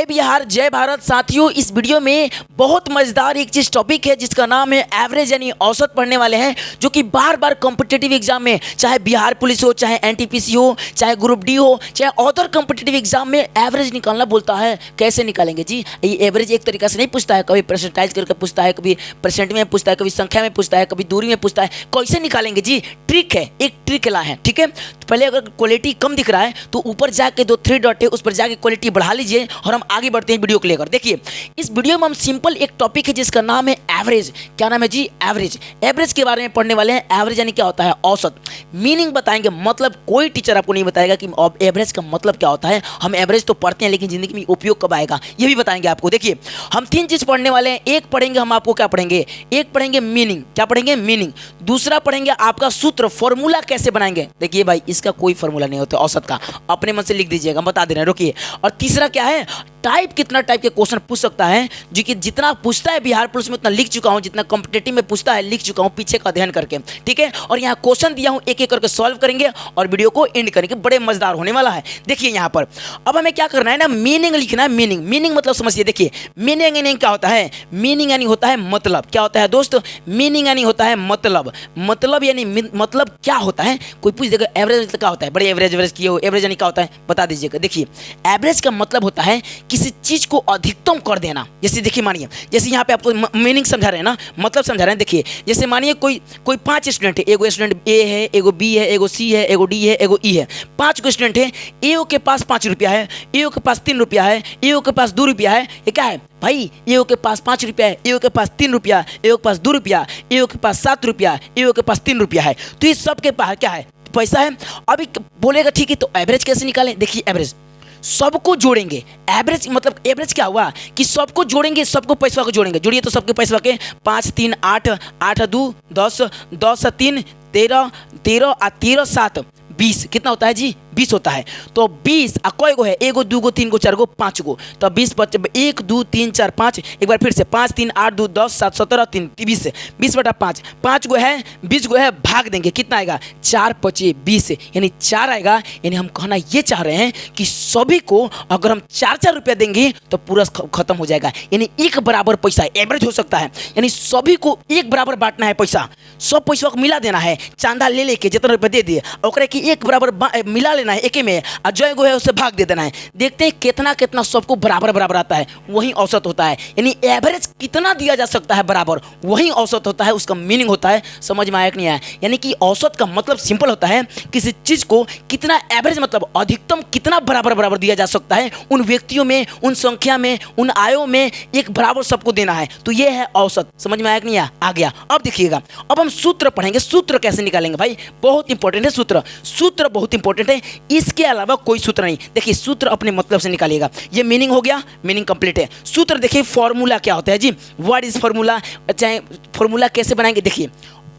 बिहार जय भारत साथियों, इस वीडियो में बहुत मजेदार एक चीज टॉपिक है जिसका नाम है एवरेज यानी औसत पढ़ने वाले हैं, जो कि बार बार कॉम्पिटिटिव एग्जाम में, चाहे बिहार पुलिस हो, चाहे एनटीपीसी हो, चाहे ग्रुप डी हो, चाहे अदर कॉम्पिटिटिव एग्जाम में एवरेज निकालना बोलता है। कैसे निकालेंगे जी? ये एवरेज एक तरीका से नहीं पूछता है, कभी परसेंटाइज करके पूछता है, कभी परसेंट में पूछता है, कभी संख्या में पूछता है, कभी दूरी में पूछता है। कैसे निकालेंगे जी? ट्रिक है, एक ट्रिक ला है, ठीक है। तो पहले अगर क्वालिटी कम दिख रहा है तो ऊपर जाके दो थ्री डॉट है, उस पर जाके क्वालिटी बढ़ा लीजिए और हम आगे बढ़ते हैं वीडियो को लेकर। देखिए, इस वीडियो में हम सिंपल एक टॉपिक है जिसका नाम है एवरेज। क्या नाम है जी? एवरेज। एवरेज के बारे में पढ़ने वाले हैं। एवरेज यानी क्या होता है? औसत। मीनिंग बताएंगे, मतलब कोई टीचर आपको नहीं बताएगा कि एवरेज का मतलब क्या होता है। हम एवरेज तो पढ़ते हैं लेकिन जिंदगी में उपयोग कब आएगा ये भी बताएंगे आपको। देखिए, हम तीन चीज पढ़ने वाले हैं। एक पढ़ेंगे हम आपको क्या पढ़ेंगे? एक पढ़ेंगे मीनिंग। क्या पढ़ेंगे? मीनिंग। दूसरा पढ़ेंगे आपका सूत्र, फॉर्मूला कैसे बनाएंगे। देखिए भाई, इसका कोई फॉर्मूला नहीं होता औसत का, अपने मन से लिख दीजिएगा, बता दे रहे हैं, रुकिए। और तीसरा क्या है? टाइप, कितना टाइप के क्वेश्चन पूछ सकता है, जो कि जितना पूछता है बिहार पुलिस में उतना लिख चुका हूं, जितना कॉम्पिटिटिव में पूछता है लिख चुका हूं पीछे का अध्ययन करके, ठीक है। और यहाँ क्वेश्चन दिया हूं, एक एक करके सॉल्व करेंगे और वीडियो को एंड करेंगे। बड़े मजेदार होने वाला है। देखिए यहाँ पर अब हमें क्या करना है ना, मीनिंग लिखना है। मीनिंग, मीनिंग मतलब समझिए। देखिए, मीनिंग क्या होता है? मीनिंग यानी होता है मतलब। क्या होता है दोस्त? मीनिंग यानी होता है मतलब। मतलब यानी मतलब क्या होता है? कोई पूछ देगा एवरेज क्या होता है, बड़े एवरेज एवरेज किए हो, एवरेज यानी क्या होता है बता दीजिएगा। देखिए, एवरेज का मतलब होता है किसी चीज को अधिकतम कर देना। जैसे देखिए, मानिए जैसे यहाँ पे आपको मीनिंग समझा रहे हैं ना, मतलब समझा रहे हैं। देखिए, जैसे मानिए कोई 5 स्टूडेंट है, एगो स्टूडेंट ए है, एगो बी है, एगो सी है, एगो डी है, एगो ई है। 5 को स्टूडेंट है। एओ के पास 5 रुपया है, एओ के पास 3 रुपया है, एओ के पास 2 रुपया है। ये क्या है भाई? एओ के पास 5 रुपया है, एओ के पास 3 रुपया, एओ के पास 2 रुपया, एओ के पास 7 रुपया, एओ के पास 3 रुपया है। तो ये सब के पास क्या है? पैसा है। अभी बोलेगा ठीक है, तो एवरेज कैसे निकालें? देखिए, एवरेज सबको जोड़ेंगे। एवरेज मतलब एवरेज क्या हुआ कि सबको जोड़ेंगे, सबको पैसा को जोड़ेंगे। जोड़िए तो सबके पैसा के 5 3 8 8 2 10 10 3 13 13 13 7 20 कितना होता है जी? 20 होता है। तो 20 कोई गो है? एगो दूगो तीन गो चार गो 5 गो, तो 20 1 2 3 4 5। एक बार फिर से 5 3 8 2 10 7 17 3 20 20 बटा 5 5 गो है, 20 गो है, भाग देंगे कितना आएगा? 4 5 20 यानी 4 आएगा। यानी हम कहना ये चाह रहे हैं कि सभी को अगर हम 4 रुपया देंगे तो पूरा खत्म हो जाएगा। यानी एक बराबर पैसा एवरेज हो सकता है। यानी सभी को एक बराबर बांटना है पैसा, सब पैसा को मिला देना है। चांदा ले लेके जितना रुपया दे दिए और की एक बराबर मिला लेना है एके में, और जो गो है उससे भाग दे देना है। देखते हैं कितना कितना सबको बराबर बराबर आता है, वही औसत होता है। यानी एवरेज कितना दिया जा सकता है बराबर, वही औसत होता है। उसका मीनिंग होता है, समझ में आया कि नहीं आया? यानी कि औसत का मतलब सिंपल होता है, किसी चीज को कितना एवरेज मतलब अधिकतम कितना बराबर बराबर दिया जा सकता है, उन व्यक्तियों में, उन संख्या में, उन आयों में एक बराबर सबको देना है। तो ये है औसत। समझ में आया कि नहीं आया? आ गया। अब देखिएगा, अब हम सूत्र पढ़ेंगे। सूत्र कैसे निकालेंगे भाई? बहुत इंपॉर्टेंट है सूत्र। सूत्र बहुत इंपॉर्टेंट है, इसके अलावा कोई सूत्र नहीं। देखिए, सूत्र अपने मतलब से निकालिएगा। ये मीनिंग हो गया, मीनिंग कंप्लीट है। सूत्र देखिए, फॉर्मूला क्या होता है जी? What is formula? चाहे फॉर्मूला कैसे बनाएंगे? देखिए,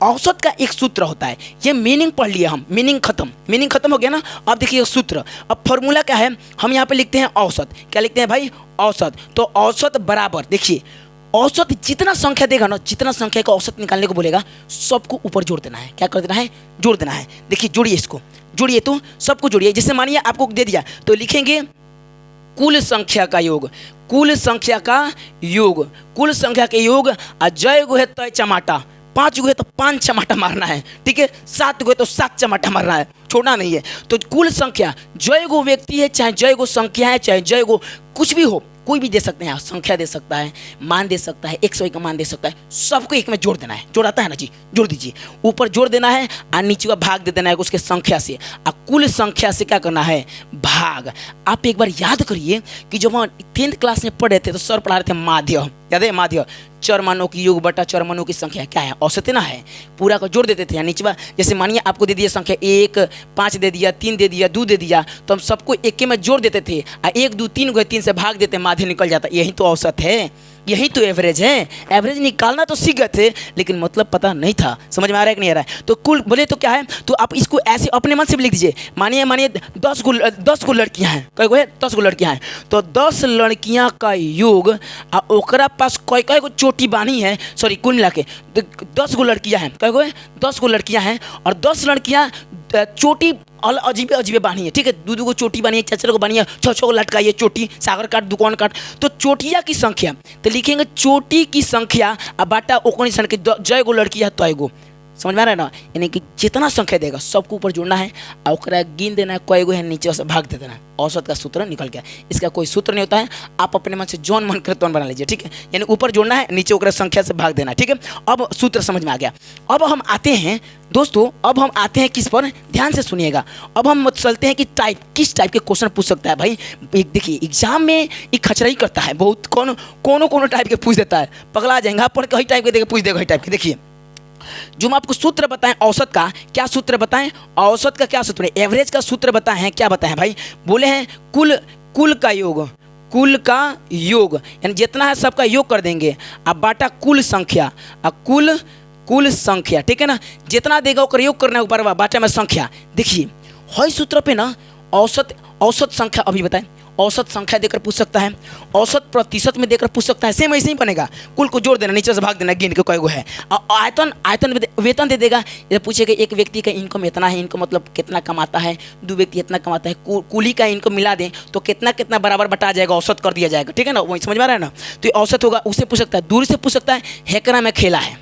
औसत का एक सूत्र होता है। ये मीनिंग पढ़ लिया हम, मीनिंग खत्म हो गया ना। अब देखिए सूत्र, अब फॉर्मूला क्या है? हम यहाँ पे लिखते हैं औसत। क्या लिखते हैं भाई? औसत। तो औसत बराबर, देखिए औसत जितना संख्या देगा ना, जितना संख्या का औसत निकालने को बोलेगा, सबको ऊपर जोड़ देना है। क्या कर देना है? जोड़ देना है। देखिए, जोड़िए, इसको जोड़िए, तो सबको जोड़िए। जैसे मानिए आपको दे दिया तो लिखेंगे कुल संख्या का योग, कुल संख्या का योग, कुल संख्या के योग। जय गो है तय चमाटा, 5 गो है तो 5 चमाटा मारना है, ठीक है। 7 गो है तो 7 चमाटा मारना है, छोड़ना नहीं है। तो कुल संख्या, जय गो व्यक्ति है, चाहे जय गो संख्या है, चाहे जय गो कुछ भी हो, कोई भी दे सकते हैं, संख्या दे सकता है, मान दे सकता है, 101 का मान दे सकता है, सबको एक में जोड़ देना है। जोड़ाता है ना जी? जोड़ दीजिए। ऊपर जोड़ देना है और नीचे का भाग दे देना है उसके संख्या से। और कुल संख्या से क्या करना है? भाग। आप एक बार याद करिए कि जब हम 10th क्लास में पढ़ रहे थे तो सर पढ़ा रहे थे माध्य, याद है? माध्य, चरमानों की योग बटा चरमानों की संख्या क्या है? औसत ना है। पूरा को जोड़ देते थे। नीचे जैसे मानिए आपको दे दिया संख्या 1 5 दे दिया, 3 दे दिया, 2 दे दिया, तो हम सबको एक में जोड़ देते थे। 1 2 3 गए, 3 से भाग देते, माध्य निकल जाता। यही तो औसत है, यही तो एवरेज है। एवरेज निकालना तो सीख गए थे लेकिन मतलब पता नहीं था। समझ में आ रहा है कि नहीं आ रहा है? तो कुल बोले तो क्या है? तो आप इसको ऐसे अपने मन से भी लिख दीजिए। मानिए 10 गो लड़कियां हैं, कई गो है? 10 गो लड़कियां हैं। तो 10 लड़कियां का योग, ओकरा पास कई गो चोटी बानी है, सॉरी कुल मिला के 10 गो लड़कियां हैं। कई गो है? 10 गो लड़कियां हैं और 10 लड़कियां चोटी अजीबे अजीबे बानी है, ठीक है। दो को चोटी बानी है, चाचा को बानी है, छो को लटकाइए चोटी, सागर काट दुकान काट। तो चोटिया की संख्या तो लिखेंगे चोटी की संख्या अब बाटा ओकनी सन के जय गो लड़की है तय गो, समझ में आ रहा है ना। यानी कि जितना संख्या देगा सबको ऊपर जोड़ना है और ओकरा गिन देना है, कई गो है नीचे से भाग दे देना है। औसत का सूत्र निकल गया। इसका कोई सूत्र नहीं होता है, आप अपने मन से जौन मन करे तौन बना लीजिए, ठीक है। यानी ऊपर जोड़ना है, नीचे ओकरा संख्या से भाग देना है, ठीक है। अब सूत्र समझ में आ गया। अब हम आते हैं दोस्तों, अब हम आते हैं किस पर, ध्यान से सुनिएगा। अब हम चलते हैं कि टाइप, किस टाइप के क्वेश्चन पूछ सकता है भाई। देखिए एग्जाम में ये खचराई करता है बहुत, कौन टाइप के पूछ देता है, पगला जाएंगे आप, पर कई टाइप के पूछ देगा, कई टाइप के। देखिए जो हम आपको सूत्र बताएं औसत का, क्या सूत्र बताएं, औसत का क्या सूत्र है, एवरेज का सूत्र बताएं हैं, क्या बताएं भाई, बोले हैं कुल का योग, कुल का योग यानी जितना है सबका योग कर देंगे, अब बाटा कुल संख्या, अब कुल संख्या, ठीक है ना। जितना देगा उसका योग करना है ऊपर बाटा में संख्या। देखिए हर सूत्र पे ना औसत संख्या अभी बताएं, औसत संख्या देकर पूछ सकता है, औसत प्रतिशत में देकर पूछ सकता है, सेम ऐसे ही बनेगा। कुल को जोड़ देना, नीचे से भाग देना, गिन के कई गो है। आयतन वेतन दे देगा। ये पूछेगा एक व्यक्ति का इनकम इतना है, इनकम मतलब कितना कमाता है, दो व्यक्ति इतना कमाता है, कुली का इनकम मिला दें तो कितना बराबर बटा जाएगा, औसत कर दिया जाएगा, ठीक है ना। वही समझ में आ रहा है ना। तो ये औसत होगा, उससे पूछ सकता है। दूर से पूछ सकता है, हेकरा में खेला है,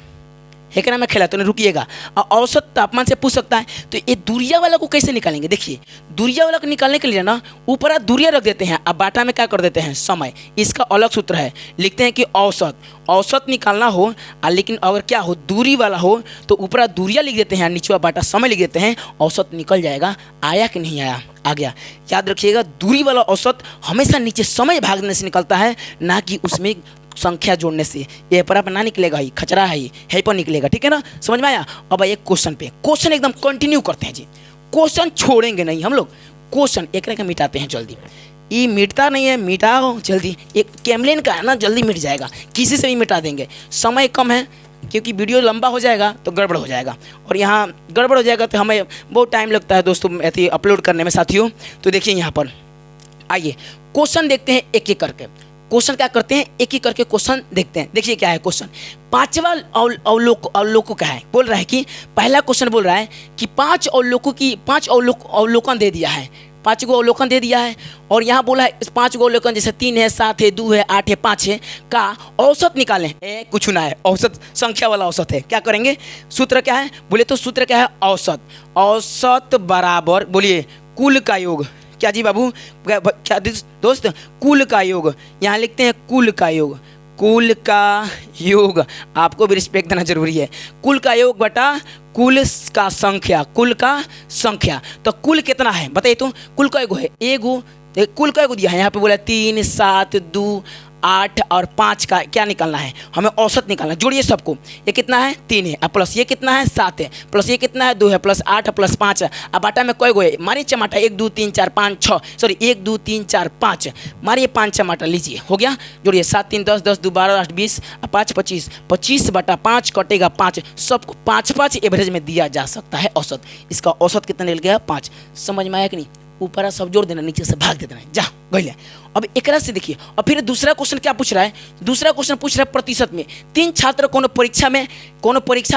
हेकरा में खेला तो नहीं रुकिएगा। और औसत तापमान से पूछ सकता है। तो ये दूरिया वाला को कैसे निकालेंगे, देखिए दूरिया वाला को निकालने के लिए ना ऊपर दूरिया रख देते हैं, अब बाटा में क्या कर देते हैं समय। इसका अलग सूत्र है, लिखते हैं कि औसत निकालना हो, लेकिन अगर क्या हो दूरी वाला हो तो ऊपर दूरिया लिख देते हैं, नीचे बाटा समय लिख देते हैं, औसत निकल जाएगा। आया कि नहीं आया, आ गया। याद रखिएगा दूरी वाला औसत हमेशा नीचे समय भागने से निकलता है, ना कि उसमें संख्या जोड़ने से। ये पर आप ना निकलेगा, ही खचरा है, ये पर निकलेगा, ठीक है ना। समझ में आया। अब एक क्वेश्चन पे, क्वेश्चन एकदम कंटिन्यू करते हैं जी, क्वेश्चन छोड़ेंगे नहीं हम लोग। क्वेश्चन एक का मिटाते हैं जल्दी, ये मिटता नहीं है, मिटाओ जल्दी। एक कैमलिन का है ना, जल्दी मिट जाएगा, किसी से भी मिटा देंगे। समय कम है क्योंकि वीडियो लंबा हो जाएगा तो गड़बड़ हो जाएगा, और यहाँ गड़बड़ हो जाएगा तो हमें बहुत टाइम लगता है दोस्तों ऐसे अपलोड करने में साथियों। तो देखिए यहाँ पर आइए क्वेश्चन देखते हैं एक एक करके। क्वेश्चन क्या करते हैं, एक एक करके क्वेश्चन देखते हैं। देखिए क्या है क्वेश्चन, पांचवा अवलोक क्या है, बोल रहा है कि पहला क्वेश्चन बोल रहा है कि पांच अवलोकन दे दिया है, 5 गो अवलोकन दे दिया है। और यहाँ बोला है इस 5 गो अवलोकन जैसे 3 है, 7 है, 2 है, 8 है, 5 है का औसत निकालें। कुछ ना है, औसत संख्या वाला औसत है। क्या करेंगे, सूत्र क्या है, बोले तो सूत्र क्या है, औसत बराबर बोलिए कुल का योग। क्या जी बाबू, क्या दोस्त, कुल का योग, यहाँ लिखते हैं कुल का योग, कुल का योग। आपको भी रिस्पेक्ट देना जरूरी है। कुल का योग बटा कुल का संख्या, कुल का संख्या। तो कुल कितना है बताइए, तो कुल का योग है एगो, कुल का योग दिया है यहाँ पे बोला 3, 7, 2, 8 और 5 का क्या निकालना है, हमें औसत निकालना है। जोड़िए सबको, ये कितना है 3 है, अब प्लस ये कितना है 7 है, प्लस ये कितना है 2 है, प्लस 8 प्लस 5 है। अब आटा में कोई गो है, मारिए चमाटा 1 2 3 4 5 6, सॉरी 1 2 3 4 5, मारिए 5 चमाटा, लीजिए हो गया। जोड़िए 7 3 10 10 2 12 8 20 5 25, 25 बटा 5 कटेगा 5, सबको 5 एवरेज में दिया जा सकता है औसत। इसका औसत कितना निकल गया 5। समझ में आया कि नहीं, ऊपर सब जोड़ देना, नीचे से भाग देना, जा गई। अब एक से देखिए। और फिर दूसरा क्वेश्चन क्या पूछ रहा है, दूसरा क्वेश्चन पूछ रहा है प्रतिशत में। 3 छात्र कोनो परीक्षा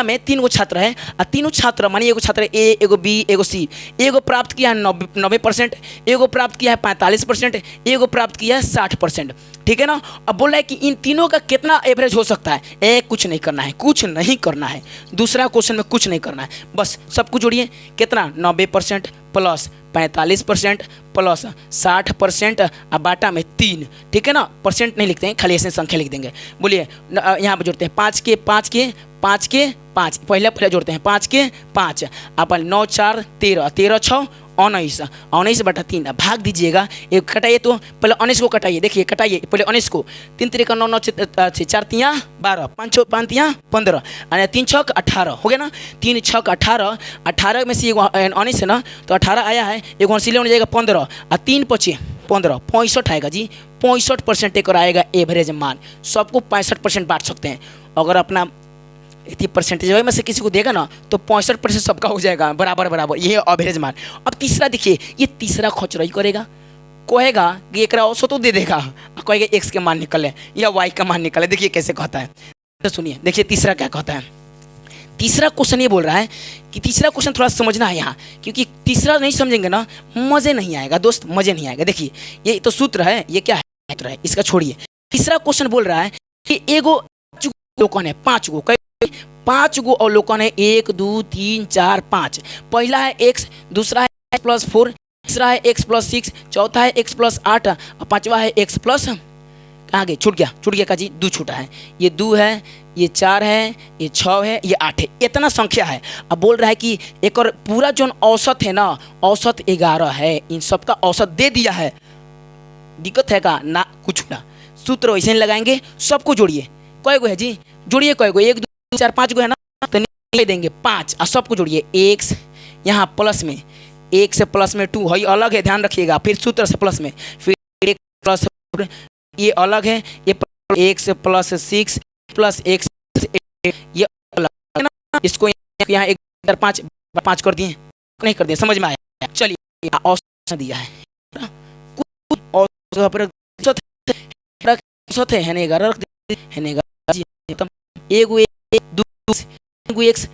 में 3 गो छात्र है, और तीनों छात्र मानिए एगो छात्र ए, एगो बी, एगो सी, एगो प्राप्त किया है 90%, एगो प्राप्त किया है 45%, एगो प्राप्त किया है 60%, ठीक है ना। अब बोल रहा है कि इन तीनों का कितना एवरेज हो सकता है। कुछ नहीं करना है, कुछ नहीं करना है, दूसरा क्वेश्चन में कुछ नहीं करना है, बस सबको जोड़िए। कितना 90% प्लस 45% प्लस 60%, अब बाटा में 3, ठीक है ना। परसेंट नहीं लिखते हैं, खाली ऐसे संख्या लिख देंगे। बोलिए यहाँ पर जोड़ते हैं 5 के 5, पहले जोड़ते हैं 5 के 5, अपन 9 4 13, 13 6 19, 19 बटा 3, भाग दीजिएगा। एक कटाइए, तो पहले 19 को कटाइए, देखिए कटाइए पहले 19 को। 3 3 9 9 4 3 12, 5 6 5 3 15, 3 6 18 हो गया ना। 3 6 18, 18 में से 19 है ना, तो 18 आया है, एक सिले हो जाएगा 15, और 3 5 15, 65 आएगा जी। 65% एक आएगा एवरेज मान। सबको 65% बांट सकते हैं। अगर अपना 80% में से किसी को देगा ना तो 65% सबका हो जाएगा बराबर, ये एवरेज मान। अब तीसरा देखिए, ये तीसरा खचरई करेगा, कहेगा कि एक औसत तो दे देगा, कहेगा एक्स के मान निकले या वाई का मान निकले। देखिए कैसे कहता है, तो सुनिए, देखिए तीसरा क्या कहता है। तीसरा क्वेश्चन ये बोल रहा है कि तीसरा क्वेश्चन थोड़ा समझना है यहाँ, क्योंकि तीसरा नहीं समझेंगे ना मज़े नहीं आएगा दोस्त, मज़े नहीं आएगा। देखिए ये तो सूत्र है, ये क्या है सूत्र है, इसका छोड़िए। तीसरा क्वेश्चन बोल रहा है कि एगो अवलोकन है, 5 गो, 5 गो अवलोकन है, 1 2 3 4 5। पहला है x, दूसरा है x+4, तीसरा है x+6, चौथा है x+8 और पांचवा है x+, कहाँ गए, छूट गया का जी, 2 छूटा है, ये 2 है, ये 4 है, ये 6 है, ये 8 है, इतना संख्या है। अब बोल रहा है कि एक और पूरा जो औसत है ना, औसत 11 है, इन सब का औसत दे दिया है। दिक्कत है का ना, कुछ ना, सूत्र वैसे नहीं लगाएंगे, सबको जोड़िए। कई गो है जी, जोड़िए कई गो, 1 2 4 5 गो है ना, तो ले देंगे 5 और सबको जोड़िए। x यहाँ प्लस में, 1 से प्लस में 2 है, अलग है, ध्यान रखिएगा। फिर सूत्र से प्लस में, फिर 1 प्लस, ये अलग है, ये 1 से प्लस 6 प्लस 1 से 8, ये अलग है ना। इसको यहाँ 1 5 5 कर दिए, नहीं कर दिए, समझ में आया। चलिए औसत दिया है, औसत है नहीं, एगो 1 2 x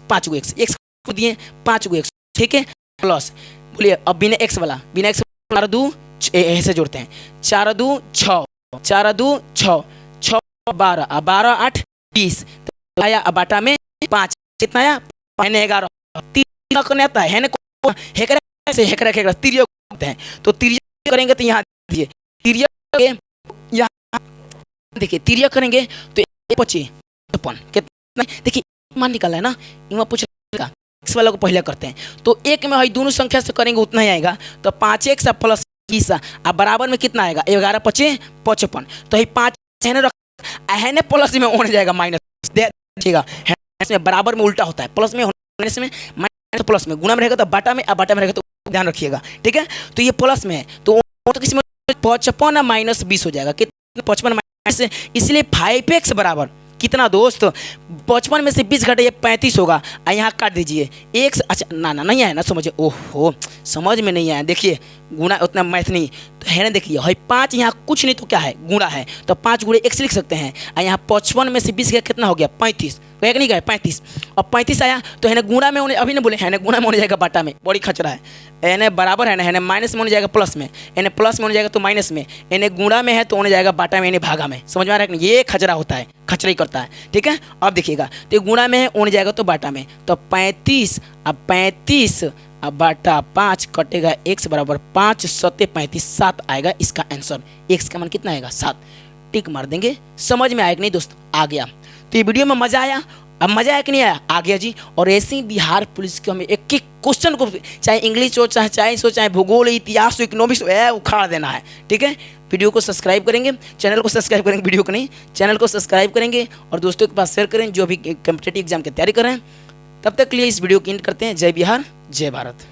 5 गो x को दिए 5 गो x, ठीक है, प्लस बोलिए अब बिना x वाला 4 2 ऐसे जोड़ते हैं, 4 2 6, 4 2 6, 6 12, 12 8 20, आया अब बाटा में 5, कितना आया, 11। 3 करने आता है ना, हेकरा तिर्यक होते हैं, तो तिर्यक करेंगे तो यहाँ देखिए तिर्यक, यहाँ देखिए तिर्यक करेंगे तो 25 कितना, देखिए मान निकाला है ना, यहाँ पूछ x वाला को पहले करते हैं, तो एक में दोनों संख्या से करेंगे उतना ही आएगा, तो 5x प्लस 20 अब बराबर में कितना आएगा, 11 5 55, तो ये 5 है ना प्लस में होने जाएगा माइनस, देखिएगा में बराबर में उल्टा होता है, प्लस में माइनस में, माइनस प्लस में, गुणा में रहेगा तो बाटा में, अब बाटा में रहेगा तो ध्यान रखिएगा, ठीक है। तो ये प्लस में है तो किसी में 55 माइनस 20 हो जाएगा, कितना 55 माइनस, इसलिए 5x बराबर कितना दोस्त, 55 में से 20 घटे 35 होगा, यहाँ काट दीजिए x, अच्छा ना नहीं आया ना समझिए, ओहो समझ में नहीं आया, देखिए गुणा उतना मैथ नहीं तो है ना, देखिए है 5 यहाँ कुछ नहीं तो क्या है, गुणा है, तो 5 गुणे x लिख सकते हैं, यहाँ 55 में से 20 गया कितना हो गया 35, एक नहीं गया 35, और 35 आया तो है ना गुणा में होने, अभी ना बोले है ना गुणा में होने जाएगा बाटा में, बड़ी खचरा है ना, बराबर है ना माइनस में होने जाएगा प्लस में, यानी प्लस में होने जाएगा तो माइनस में, यानी गुणा में है तो होने जाएगा बाटा में, यानी भागा में, समझ में आ रहा है कि ये खचरा होता है, खचरा ही करता है, ठीक है। अब देखिएगा तो गुणा में है होने जाएगा तो बाटा में, तो 35 अब 35 अब बाटा 5 कटेगा x बराबर 5 7 35 7 आएगा इसका आंसर, x का मान कितना आएगा 7, टिक मार देंगे। समझ में आया कि नहीं दोस्त, आ गया। तो ये वीडियो में मजा आया, अब मजा आया कि नहीं आया, आ गया जी। और ऐसे ही बिहार पुलिस के हमें एक एक क्वेश्चन को, चाहे इंग्लिश हो, चाहे साइंस हो, चाहे भूगोल, इतिहास हो, इकोनॉमिक्स हो, उखाड़ देना है, ठीक है। वीडियो को सब्सक्राइब करेंगे, चैनल को सब्सक्राइब करेंगे, वीडियो को नहीं, चैनल को सब्सक्राइब करेंगे और दोस्तों के पास शेयर करें जो भी कॉम्पिटिटिव एग्जाम की तैयारी कर रहे हैं। तब तक के लिए इस वीडियो की एंड करते हैं। जय बिहार, जय भारत।